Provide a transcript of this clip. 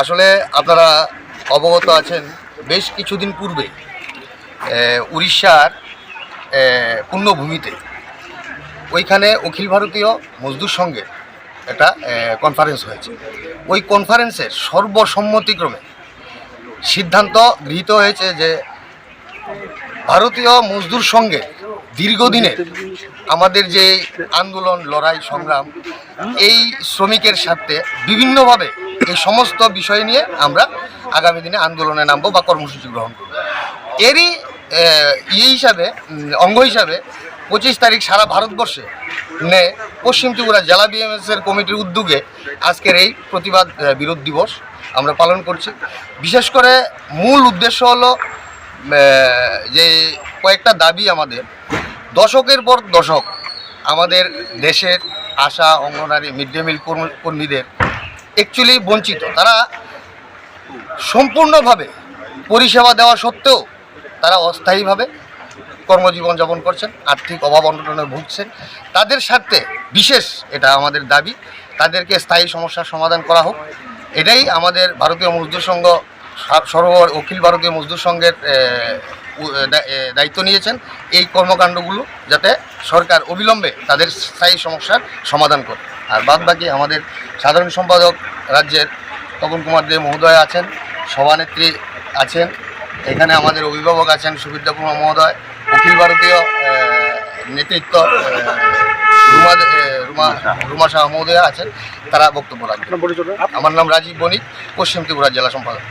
আসলে আপনারা অবগত আছেন, বেশ কিছুদিন পূর্বে উড়িষ্যার পূর্ণভূমিতে ওইখানে অখিল ভারতীয় মজদুর সংঘের একটা কনফারেন্স হয়েছে। ওই কনফারেন্সের সর্বসম্মতিক্রমে সিদ্ধান্ত গৃহীত হয়েছে যে ভারতীয় মজদুর সংঘে দীর্ঘদিনের আমাদের যে আন্দোলন, লড়াই, সংগ্রাম, এই শ্রমিকের স্বার্থে বিভিন্নভাবে এই সমস্ত বিষয় নিয়ে আমরা আগামী দিনে আন্দোলনে নামবো বা কর্মসূচি গ্রহণ করব। এরই অঙ্গ হিসাবে 25 তারিখ সারা ভারতবর্ষে পশ্চিম ত্রিপুরা জেলা বিএমএসের কমিটির উদ্যোগে আজকের এই প্রতিবাদ বিরোধ দিবস আমরা পালন করছি। বিশেষ করে মূল উদ্দেশ্য হলো যে কয়েকটা দাবি আমাদের দশকের পর দশক আমাদের দেশের আশা, অঙ্গনারী, মিড ডে মিল কর্মীদের অ্যাকচুয়ালি বঞ্চিত। তারা সম্পূর্ণভাবে পরিষেবা দেওয়া সত্ত্বেও তারা অস্থায়ীভাবে কর্মজীবন যাপন করছেন, আর্থিক অভাব অনটনে ভুগছেন। তাদের স্বার্থে বিশেষ এটা আমাদের দাবি, তাদেরকে স্থায়ী সমস্যার সমাধান করা হোক। এটাই আমাদের ভারতীয় মজদুর সংঘ অখিল ভারতীয় মজদুর সংঘের দায়িত্ব নিয়েছেন এই কর্মকাণ্ডগুলো যাতে সরকার অবিলম্বে তাদের স্থায়ী সমস্যার সমাধান করে। আর বাদ বাকি আমাদের সাধারণ সম্পাদক রাজ্যের তপন কুমার দে মহোদয় আছেন, সভানেত্রী আছেন, এখানে আমাদের অভিভাবক আছেন সুবিদ্যা কুমার মহোদয়, অখিল ভারতীয় নেতৃত্ব রুমা শাহ মহোদয়া আছেন, তারা বক্তব্য রাখবেন। আমার নাম রাজীব বণিক, পশ্চিম ত্রিপুরা জেলা সম্পাদক।